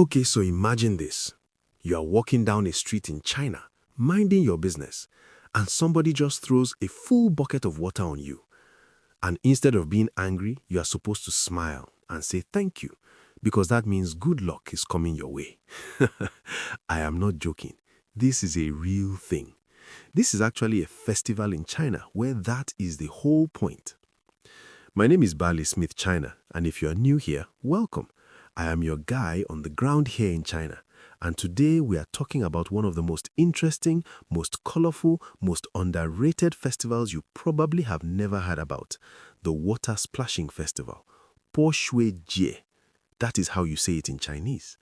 Okay, so imagine this. You are walking down a street in China, minding your business, and somebody just throws a full bucket of water on you. And instead of being angry, you are supposed to smile and say thank you, because that means good luck is coming your way. I am not joking. This is a real thing. This is actually a festival in China where that is the whole point. My name is Barley Smith China, and if you are new here, welcome. I am your guy on the ground here in China, and today we are talking about one of the most interesting, most colorful, most underrated festivals you probably have never heard about, the Water Splashing Festival, Pō Shuǐ Jié. That is how you say it in Chinese.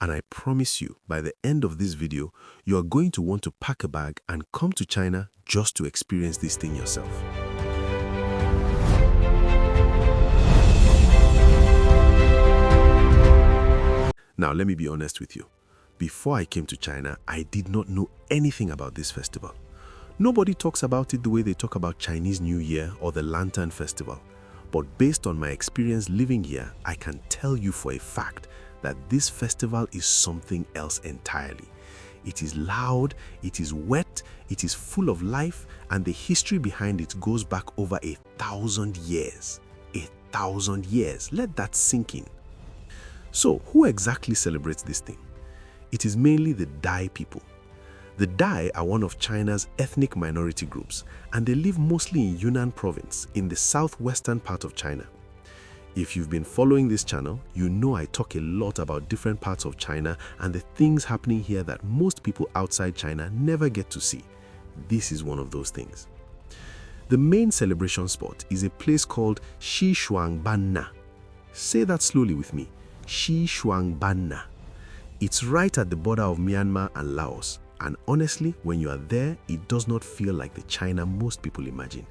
And I promise you, by the end of this video, you are going to want to pack a bag and come to China just to experience this thing yourself. Now, let me be honest with you. Before I came to China, I did not know anything about this festival. Nobody talks about it the way they talk about Chinese New Year or the Lantern Festival. But based on my experience living here, I can tell you for a fact that this festival is something else entirely. It is loud, it is wet, it is full of life, and the history behind it goes back over 1,000 years. 1,000 years. Let that sink in. So, who exactly celebrates this thing? It is mainly the Dai people. The Dai are one of China's ethnic minority groups, and they live mostly in Yunnan Province in the southwestern part of China. If you've been following this channel, you know I talk a lot about different parts of China and the things happening here that most people outside China never get to see. This is one of those things. The main celebration spot is a place called Xishuangbanna. Say that slowly with me. Xishuangbanna. It's right at the border of Myanmar and Laos, and honestly, when you are there, it does not feel like the China most people imagine.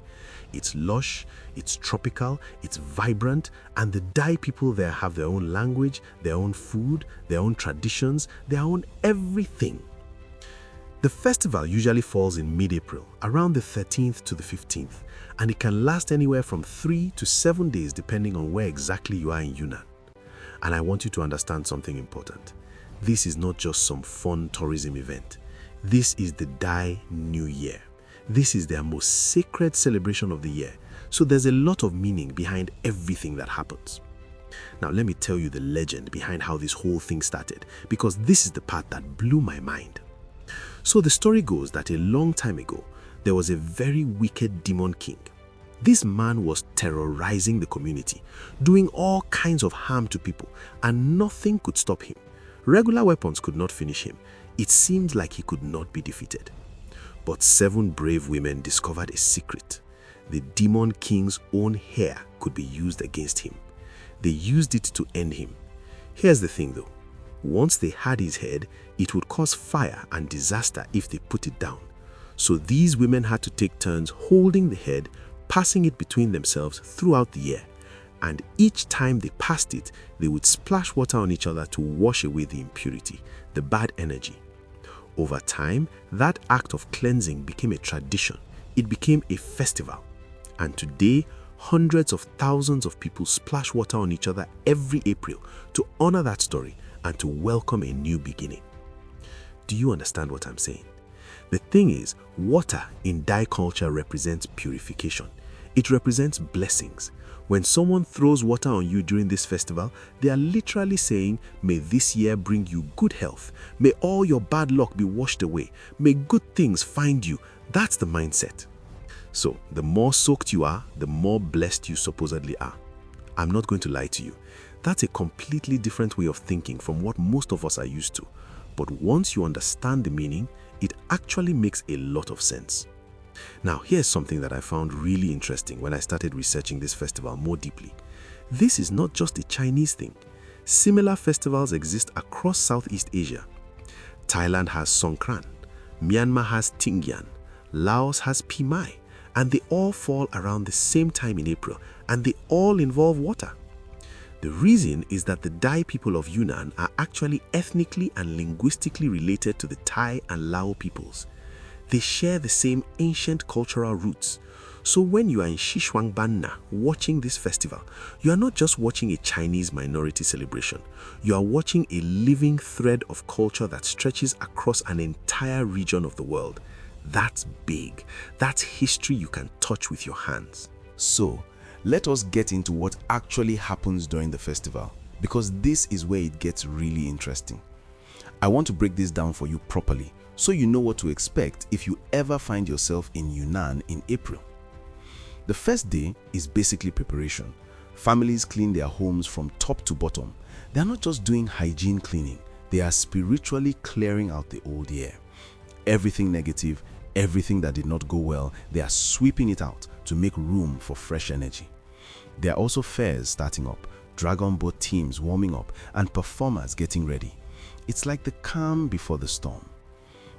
It's lush, it's tropical, it's vibrant, and the Dai people there have their own language, their own food, their own traditions, their own everything. The festival usually falls in mid-April, around the 13th to the 15th, and it can last anywhere from 3 to 7 days depending on where exactly you are in Yunnan. And I want you to understand something important. This is not just some fun tourism event. This is the Dai New Year. This is their most sacred celebration of the year. So there's a lot of meaning behind everything that happens. Now let me tell you the legend behind how this whole thing started, because this is the part that blew my mind. So the story goes that a long time ago, there was a very wicked demon king. This man was terrorizing the community, doing all kinds of harm to people, and nothing could stop him. Regular weapons could not finish him. It seemed like he could not be defeated. But 7 brave women discovered a secret. The demon king's own hair could be used against him. They used it to end him. Here's the thing though. Once they had his head, it would cause fire and disaster if they put it down. So these women had to take turns holding the head, passing it between themselves throughout the year. And each time they passed it, they would splash water on each other to wash away the impurity, the bad energy. Over time, that act of cleansing became a tradition. It became a festival. And today, hundreds of thousands of people splash water on each other every April to honor that story and to welcome a new beginning. Do you understand what I'm saying? The thing is, water in Dai culture represents purification. It represents blessings. When someone throws water on you during this festival, they are literally saying, may this year bring you good health. May all your bad luck be washed away. May good things find you. That's the mindset. So, the more soaked you are, the more blessed you supposedly are. I'm not going to lie to you. That's a completely different way of thinking from what most of us are used to. But once you understand the meaning, it actually makes a lot of sense. Now, here's something that I found really interesting when I started researching this festival more deeply. This is not just a Chinese thing. Similar festivals exist across Southeast Asia. Thailand has Songkran, Myanmar has Tingyan, Laos has Pi Mai, and they all fall around the same time in April, and they all involve water. The reason is that the Dai people of Yunnan are actually ethnically and linguistically related to the Thai and Lao peoples. They share the same ancient cultural roots. So when you are in Xishuangbanna watching this festival, you are not just watching a Chinese minority celebration. You are watching a living thread of culture that stretches across an entire region of the world. That's big. That's history you can touch with your hands. So, let us get into what actually happens during the festival, because this is where it gets really interesting. I want to break this down for you properly, so you know what to expect if you ever find yourself in Yunnan in April. The first day is basically preparation. Families clean their homes from top to bottom. They are not just doing hygiene cleaning, they are spiritually clearing out the old year. Everything negative, everything that did not go well, they are sweeping it out to make room for fresh energy. There are also fairs starting up, dragon boat teams warming up, and performers getting ready. It's like the calm before the storm.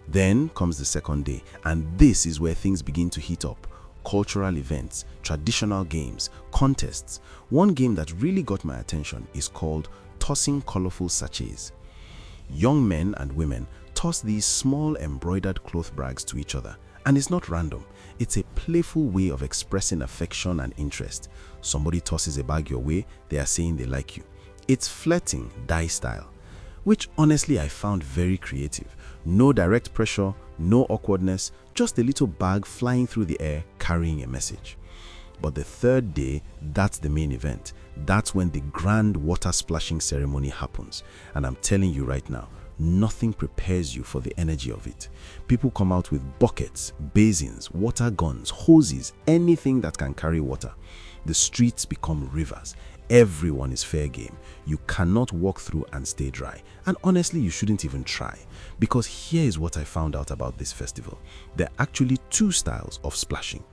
Then comes the second day, and this is where things begin to heat up. Cultural events, traditional games, contests. One game that really got my attention is called tossing colorful sachets. Young men and women toss these small embroidered cloth bags to each other. And it's not random. It's a playful way of expressing affection and interest. Somebody tosses a bag your way, they are saying they like you. It's flirting, die style, which honestly I found very creative. No direct pressure, no awkwardness, just a little bag flying through the air carrying a message. But the third day, that's the main event. That's when the grand water splashing ceremony happens. And I'm telling you right now, nothing prepares you for the energy of it. People come out with buckets, basins, water guns, hoses, anything that can carry water. The streets become rivers. Everyone is fair game. You cannot walk through and stay dry. And honestly, you shouldn't even try. Because here is what I found out about this festival. There are actually two styles of splashing.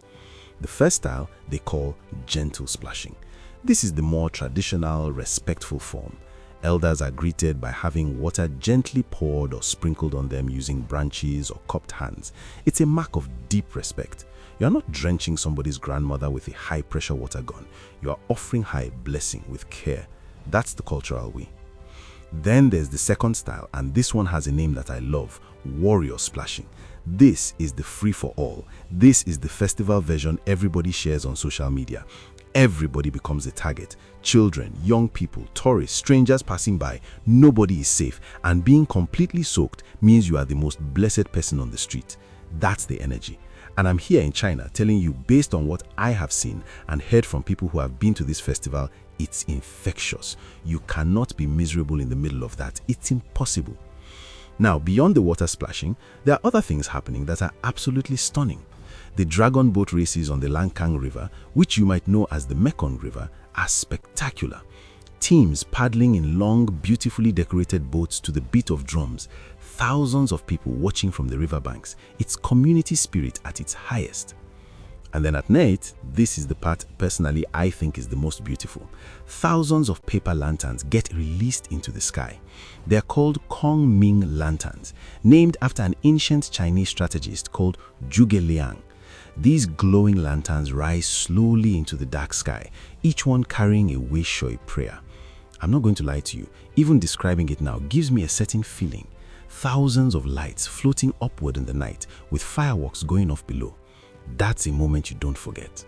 The first style they call gentle splashing. This is the more traditional, respectful form. Elders are greeted by having water gently poured or sprinkled on them using branches or cupped hands. It's a mark of deep respect. You are not drenching somebody's grandmother with a high-pressure water gun. You are offering her a blessing with care. That's the cultural way. Then there's the second style, and this one has a name that I love, warrior splashing. This is the free-for-all. This is the festival version everybody shares on social media. Everybody becomes a target. Children, young people, tourists, strangers passing by. Nobody is safe. And being completely soaked means you are the most blessed person on the street. That's the energy. And I'm here in China telling you, based on what I have seen and heard from people who have been to this festival, it's infectious. You cannot be miserable in the middle of that. It's impossible. Now, beyond the water splashing, there are other things happening that are absolutely stunning. The dragon boat races on the Mekong River, which you might know as the Mekong River, are spectacular. Teams paddling in long, beautifully decorated boats to the beat of drums. Thousands of people watching from the riverbanks. It's community spirit at its highest. And then at night, this is the part personally I think is the most beautiful. Thousands of paper lanterns get released into the sky. They're called Kong Ming lanterns, named after an ancient Chinese strategist called Zhuge Liang. These glowing lanterns rise slowly into the dark sky, each one carrying a wish or a prayer. I'm not going to lie to you, even describing it now gives me a certain feeling. Thousands of lights floating upward in the night with fireworks going off below. That's a moment you don't forget.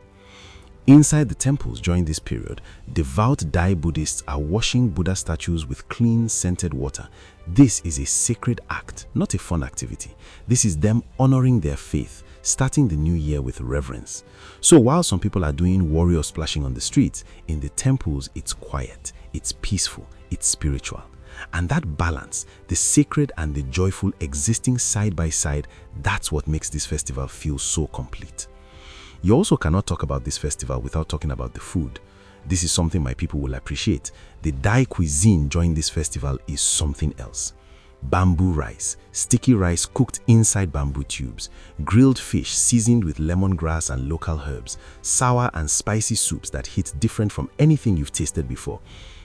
Inside the temples during this period, devout Dai Buddhists are washing Buddha statues with clean, scented water. This is a sacred act, not a fun activity. This is them honoring their faith, starting the new year with reverence. So while some people are doing warrior splashing on the streets, in the temples it's quiet, it's peaceful, it's spiritual. And that balance, the sacred and the joyful existing side by side, that's what makes this festival feel so complete. You also cannot talk about this festival without talking about the food. This is something my people will appreciate. The Dai cuisine during this festival is something else. Bamboo rice, sticky rice cooked inside bamboo tubes, grilled fish seasoned with lemongrass and local herbs, sour and spicy soups that hit different from anything you've tasted before,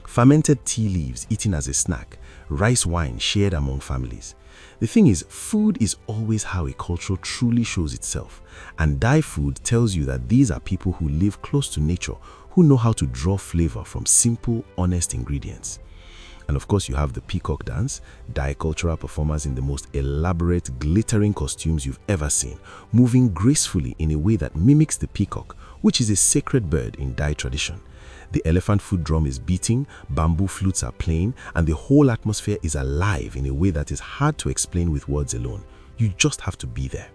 fermented tea leaves eaten as a snack, rice wine shared among families. The thing is, food is always how a culture truly shows itself. And Dai food tells you that these are people who live close to nature, who know how to draw flavor from simple, honest ingredients. And of course, you have the Peacock Dance, Dai cultural performers in the most elaborate, glittering costumes you've ever seen, moving gracefully in a way that mimics the peacock, which is a sacred bird in Dai tradition. The elephant foot drum is beating, bamboo flutes are playing, and the whole atmosphere is alive in a way that is hard to explain with words alone. You just have to be there.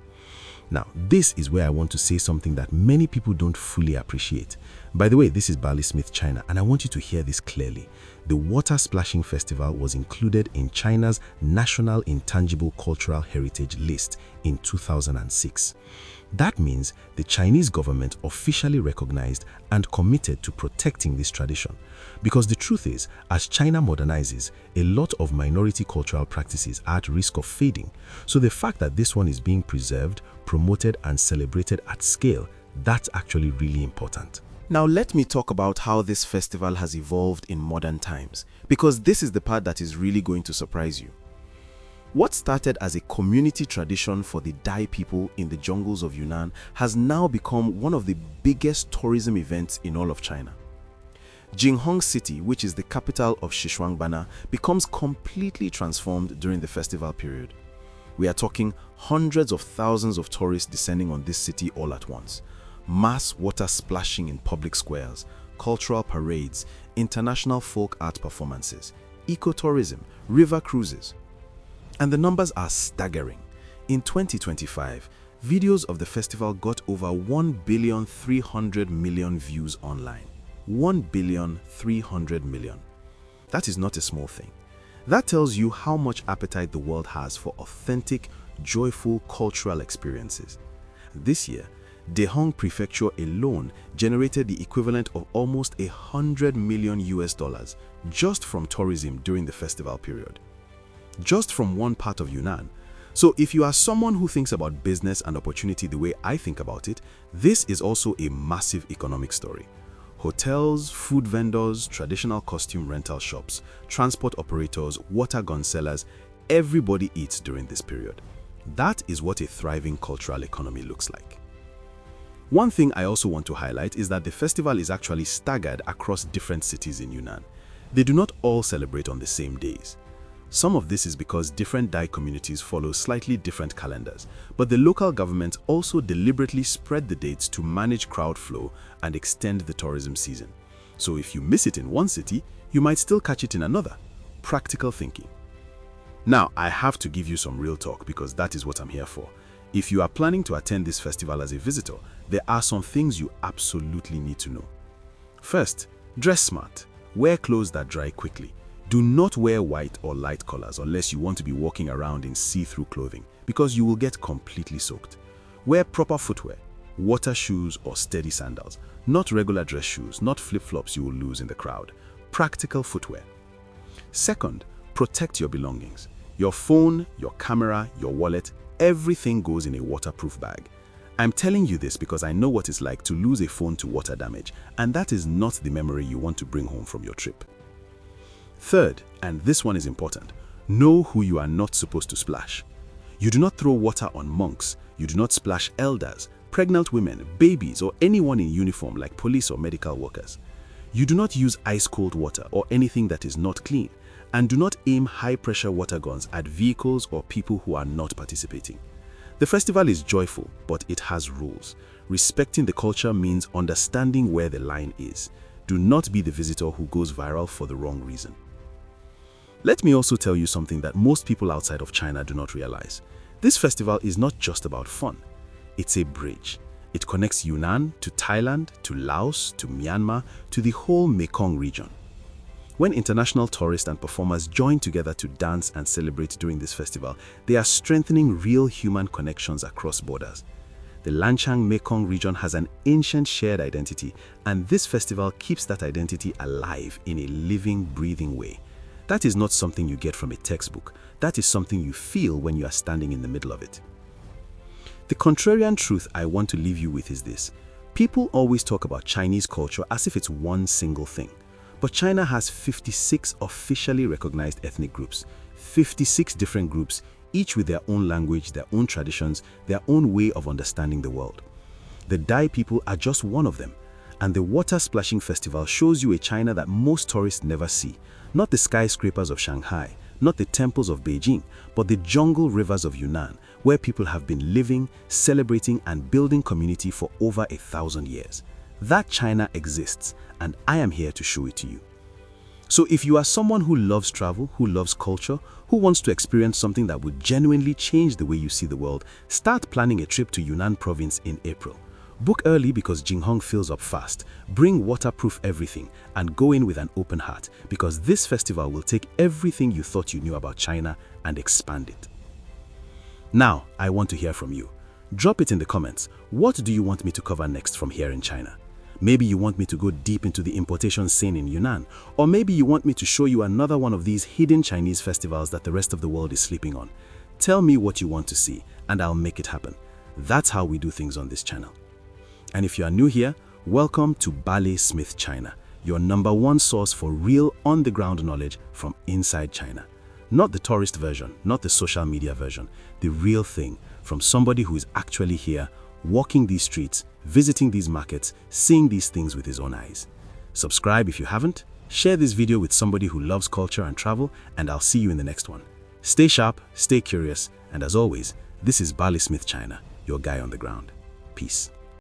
Now, this is where I want to say something that many people don't fully appreciate. By the way, this is Barley Smith, China, and I want you to hear this clearly. The Water Splashing Festival was included in China's National Intangible Cultural Heritage List in 2006. That means the Chinese government officially recognized and committed to protecting this tradition. Because the truth is, as China modernizes, a lot of minority cultural practices are at risk of fading. So the fact that this one is being preserved, promoted, and celebrated at scale, that's actually really important. Now let me talk about how this festival has evolved in modern times, because this is the part that is really going to surprise you. What started as a community tradition for the Dai people in the jungles of Yunnan has now become one of the biggest tourism events in all of China. Jinghong City, which is the capital of Sichuanbana, becomes completely transformed during the festival period. We are talking hundreds of thousands of tourists descending on this city all at once. Mass water splashing in public squares, cultural parades, international folk art performances, ecotourism, river cruises. And the numbers are staggering. In 2025, videos of the festival got over 1,300,000,000 views online. 1,300,000,000. That is not a small thing. That tells you how much appetite the world has for authentic, joyful cultural experiences. This year, Dehong Prefecture alone generated the equivalent of almost $100 million just from tourism during the festival period. Just from one part of Yunnan. So if you are someone who thinks about business and opportunity the way I think about it, this is also a massive economic story. Hotels, food vendors, traditional costume rental shops, transport operators, water gun sellers, everybody eats during this period. That is what a thriving cultural economy looks like. One thing I also want to highlight is that the festival is actually staggered across different cities in Yunnan. They do not all celebrate on the same days. Some of this is because different Dai communities follow slightly different calendars, but the local government also deliberately spread the dates to manage crowd flow and extend the tourism season. So if you miss it in one city, you might still catch it in another. Practical thinking. Now, I have to give you some real talk because that is what I'm here for. If you are planning to attend this festival as a visitor, there are some things you absolutely need to know. First, dress smart. Wear clothes that dry quickly. Do not wear white or light colors unless you want to be walking around in see-through clothing because you will get completely soaked. Wear proper footwear, water shoes or steady sandals, not regular dress shoes, not flip-flops you will lose in the crowd. Practical footwear. Second, protect your belongings. Your phone, your camera, your wallet, everything goes in a waterproof bag. I'm telling you this because I know what it's like to lose a phone to water damage, and that is not the memory you want to bring home from your trip. Third, and this one is important, know who you are not supposed to splash. You do not throw water on monks, you do not splash elders, pregnant women, babies, or anyone in uniform like police or medical workers. You do not use ice-cold water or anything that is not clean, and do not aim high-pressure water guns at vehicles or people who are not participating. The festival is joyful, but it has rules. Respecting the culture means understanding where the line is. Do not be the visitor who goes viral for the wrong reason. Let me also tell you something that most people outside of China do not realize. This festival is not just about fun. It's a bridge. It connects Yunnan to Thailand, to Laos, to Myanmar, to the whole Mekong region. When international tourists and performers join together to dance and celebrate during this festival, they are strengthening real human connections across borders. The Lanchang Mekong region has an ancient shared identity, and this festival keeps that identity alive in a living, breathing way. That is not something you get from a textbook. That is something you feel when you are standing in the middle of it. The contrarian truth I want to leave you with is this. People always talk about Chinese culture as if it's one single thing. But China has 56 officially recognized ethnic groups, 56 different groups, each with their own language, their own traditions, their own way of understanding the world. The Dai people are just one of them, and the Water Splashing Festival shows you a China that most tourists never see, Not the skyscrapers of Shanghai, not the temples of Beijing, but the jungle rivers of Yunnan, where people have been living, celebrating, and building community for over 1,000 years. That China exists, and I am here to show it to you. So if you are someone who loves travel, who loves culture, who wants to experience something that would genuinely change the way you see the world, start planning a trip to Yunnan Province in April. Book early because Jinghong fills up fast. Bring waterproof everything and go in with an open heart, because this festival will take everything you thought you knew about China and expand it. Now, I want to hear from you. Drop it in the comments. What do you want me to cover next from here in China? Maybe you want me to go deep into the importation scene in Yunnan, or maybe you want me to show you another one of these hidden Chinese festivals that the rest of the world is sleeping on. Tell me what you want to see, and I'll make it happen. That's how we do things on this channel. And if you are new here, welcome to Barley Smith China, your #1 source for real on-the-ground knowledge from inside China. Not the tourist version, not the social media version, the real thing from somebody who is actually here, walking these streets, visiting these markets, seeing these things with his own eyes. Subscribe if you haven't, share this video with somebody who loves culture and travel, and I'll see you in the next one. Stay sharp, stay curious, and as always, this is Barley Smith China, your guy on the ground. Peace.